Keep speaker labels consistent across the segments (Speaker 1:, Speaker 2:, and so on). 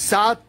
Speaker 1: 7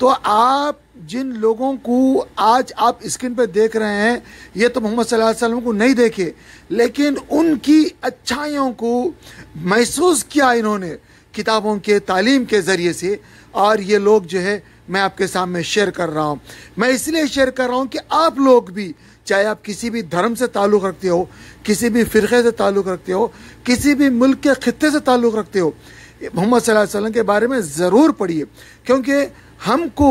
Speaker 1: تو آپ جن لوگوں کو آج آپ اسکرین پہ دیکھ رہے ہیں یہ تو محمد صلی اللہ علیہ وسلم کو نہیں دیکھے، لیکن ان کی اچھائیوں کو محسوس کیا انہوں نے کتابوں کے تعلیم کے ذریعے سے، اور یہ لوگ جو ہے میں آپ کے سامنے شیئر کر رہا ہوں۔ میں اس لیے شیئر کر رہا ہوں کہ آپ لوگ بھی، چاہے آپ کسی بھی دھرم سے تعلق رکھتے ہو، کسی بھی فرقے سے تعلق رکھتے ہو، کسی بھی ملک کے خطے سے تعلق رکھتے ہو، محمد صلی اللہ علیہ وسلم کے بارے میں ضرور پڑھیے، کیونکہ ہم کو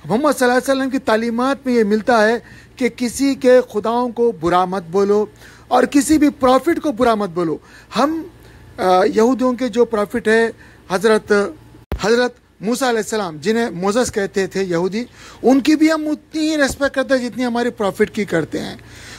Speaker 1: محمد صلی اللہ علیہ وسلم کی تعلیمات میں یہ ملتا ہے کہ کسی کے خداؤں کو برا مت بولو اور کسی بھی پروفٹ کو برا مت بولو۔ ہم یہودیوں کے جو پروفٹ ہے حضرت موسیٰ علیہ السلام، جنہیں موزس کہتے تھے یہودی، ان کی بھی ہم اتنی ہی ریسپیکٹ کرتے ہیں جتنی ہمارے پروفٹ کی کرتے ہیں۔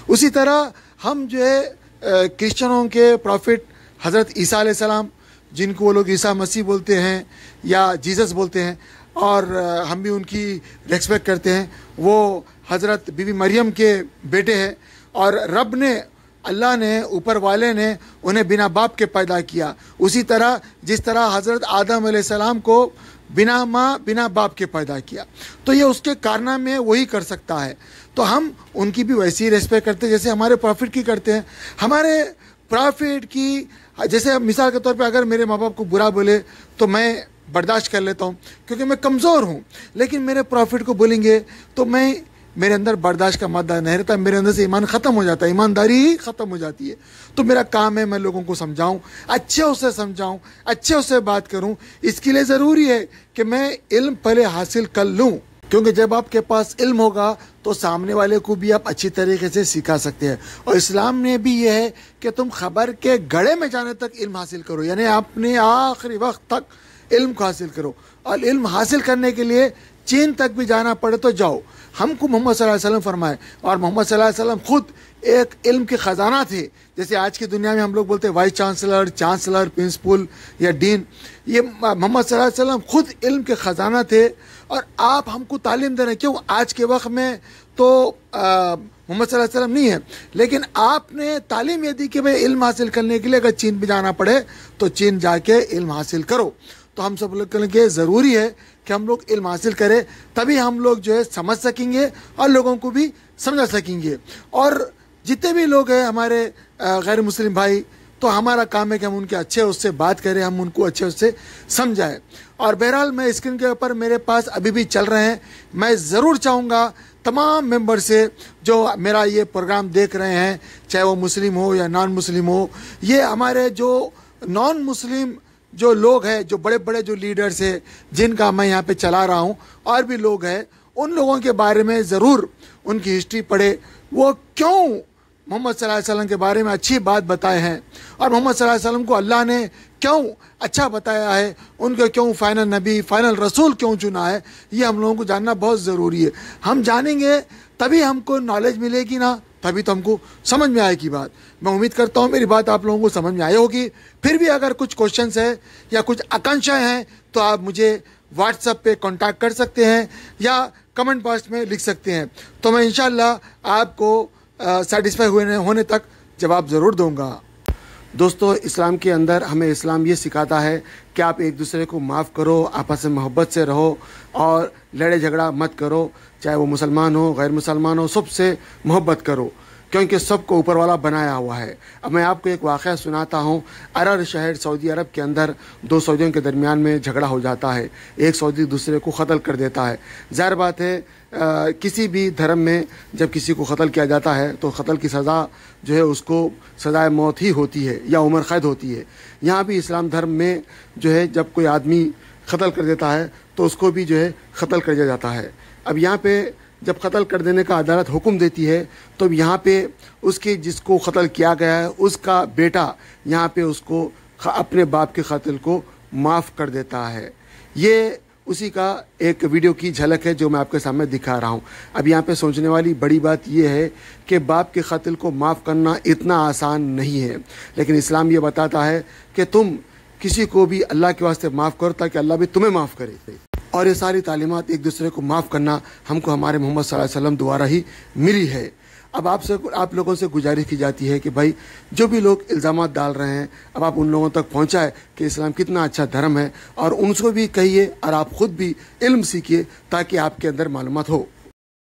Speaker 1: اسی طرح ہم جو ہے کرسچنوں کے پروفٹ حضرت عیسیٰ علیہ السلام، جن کو وہ لوگ عیسیٰ مسیح بولتے ہیں یا جیزس بولتے ہیں، اور ہم بھی ان کی ریسپیکٹ کرتے ہیں۔ وہ حضرت بی بی مریم کے بیٹے ہیں، اور رب نے، اللہ نے، اوپر والے نے انہیں بنا باپ کے پیدا کیا، اسی طرح جس طرح حضرت آدم علیہ السلام کو بنا ماں بنا باپ کے پیدا کیا، تو یہ اس کے کارنامے وہی کر سکتا ہے۔ تو ہم ان کی بھی ویسی ریسپیکٹ کرتے ہیں جیسے ہمارے پروفٹ کی کرتے ہیں۔ ہمارے پروفٹ کی، جیسے مثال کے طور پہ اگر میرے ماں باپ کو برا بولے تو میں برداشت کر لیتا ہوں کیونکہ میں کمزور ہوں، لیکن میرے پروفٹ کو بولیں گے تو میرے اندر برداشت کا مادہ نہیں رہتا، میرے اندر سے ایمان ختم ہو جاتا ہے، ایمانداری ہی ختم ہو جاتی ہے۔ تو میرا کام ہے میں لوگوں کو سمجھاؤں، اچھے اسے سمجھاؤں، اچھے اسے بات کروں۔ اس کے لیے ضروری ہے کہ میں علم پہلے حاصل کر لوں، کیونکہ جب آپ کے پاس علم ہوگا تو سامنے والے کو بھی آپ اچھی طریقے سے سکھا سکتے ہیں۔ اور اسلام نے بھی یہ ہے کہ تم خبر کے گڑھے میں جانے تک علم حاصل کرو، یعنی اپنے آخری وقت تک علم کو حاصل کرو، اور علم حاصل کرنے کے لیے چین تک بھی جانا پڑے تو جاؤ۔ ہم کو محمد صلی اللہ علیہ وسلم فرمائے، اور محمد صلی اللہ علیہ وسلم خود ایک علم کے خزانہ تھے۔ جیسے آج کی دنیا میں ہم لوگ بولتے ہیں وائس چانسلر، پرنسپل یا ڈین، یہ محمد صلی اللہ علیہ وسلم خود علم کے خزانہ تھے، اور آپ ہم کو تعلیم دے رہے ہیں۔ کیوں؟ آج کے وقت میں تو محمد صلی اللہ علیہ وسلم نہیں ہے، لیکن آپ نے تعلیم یہ دی کہ بھائی علم حاصل کرنے کے لیے اگر چین بھی جانا پڑے تو چین جا کے علم حاصل کرو۔ تو ہم سب لوگ کے ضروری ہے کہ ہم لوگ علم حاصل کریں، تبھی ہم لوگ جو ہے سمجھ سکیں گے اور لوگوں کو بھی سمجھا سکیں گے۔ اور جتنے بھی لوگ ہیں ہمارے غیر مسلم بھائی، تو ہمارا کام ہے کہ ہم ان کے اچھے اس سے بات کریں، ہم ان کو اچھے اس سے سمجھائیں۔ اور بہرحال میں اسکرین کے اوپر میرے پاس ابھی بھی چل رہے ہیں، میں ضرور چاہوں گا تمام ممبر سے جو میرا یہ پروگرام دیکھ رہے ہیں، چاہے وہ مسلم ہو یا نان مسلم ہو، یہ ہمارے جو نان مسلم جو لوگ ہیں، جو بڑے بڑے جو لیڈرز ہیں جن کا میں یہاں پہ چلا رہا ہوں، اور بھی لوگ ہیں، ان لوگوں کے بارے میں ضرور ان کی ہسٹری پڑھے، وہ کیوں محمد صلی اللہ علیہ وسلم کے بارے میں اچھی بات بتائے ہیں، اور محمد صلی اللہ علیہ وسلم کو اللہ نے کیوں اچھا بتایا ہے، ان کو کیوں فائنل نبی، فائنل رسول کیوں چنا ہے، یہ ہم لوگوں کو جاننا بہت ضروری ہے۔ ہم جانیں گے تبھی ہم کو نالج ملے گی نا، تبھی تو ہم کو سمجھ میں آئے گی بات۔ میں امید کرتا ہوں میری بات آپ لوگوں کو سمجھ میں آئی ہوگی۔ پھر بھی اگر کچھ کوشچنس ہے یا کچھ آکانکشائیں ہیں تو آپ مجھے واٹس ایپ پہ کانٹیکٹ کر سکتے ہیں یا کمنٹ باکس میں لکھ سکتے ہیں، تو میں انشاءاللہ آپ کو سیٹسفائی ہونے تک جواب ضرور دوں گا۔ دوستو، اسلام کے اندر ہمیں اسلام یہ سکھاتا ہے کہ آپ ایک دوسرے کو معاف کرو، آپس میں محبت سے رہو، اور لڑے جھگڑا مت کرو، چاہے وہ مسلمان ہو غیر مسلمان ہو، سب سے محبت کرو، کیونکہ سب کو اوپر والا بنایا ہوا ہے۔ اب میں آپ کو ایک واقعہ سناتا ہوں۔ ارر شہر سعودی عرب کے اندر دو سعودیوں کے درمیان میں جھگڑا ہو جاتا ہے، ایک سعودی دوسرے کو قتل کر دیتا ہے۔ ظاہر بات ہے کسی بھی دھرم میں جب کسی کو قتل کیا جاتا ہے تو قتل کی سزا جو ہے اس کو سزائے موت ہی ہوتی ہے یا عمر قید ہوتی ہے۔ یہاں بھی اسلام دھرم میں جو ہے جب کوئی آدمی قتل کر دیتا ہے تو اس کو بھی جو ہے قتل کر دیا جاتا ہے۔ اب یہاں پہ جب قتل کر دینے کا عدالت حکم دیتی ہے تو یہاں پہ اس کی جس کو قتل کیا گیا ہے اس کا بیٹا یہاں پہ اس کو اپنے باپ کے قاتل کو معاف کر دیتا ہے۔ یہ اسی کا ایک ویڈیو کی جھلک ہے جو میں آپ کے سامنے دکھا رہا ہوں۔ اب یہاں پہ سوچنے والی بڑی بات یہ ہے کہ باپ کے قاتل کو معاف کرنا اتنا آسان نہیں ہے، لیکن اسلام یہ بتاتا ہے کہ تم کسی کو بھی اللہ کے واسطے معاف کرو تاکہ اللہ بھی تمہیں معاف کرے۔ اور یہ ساری تعلیمات ایک دوسرے کو معاف کرنا ہم کو ہمارے محمد صلی اللہ علیہ وسلم دوارا ہی ملی ہے۔ اب آپ لوگوں سے گزارش کی جاتی ہے کہ بھائی جو بھی لوگ الزامات ڈال رہے ہیں اب آپ ان لوگوں تک پہنچائے کہ اسلام کتنا اچھا دھرم ہے، اور ان کو بھی کہیے اور آپ خود بھی علم سیکھیے تاکہ آپ کے اندر معلومات ہو۔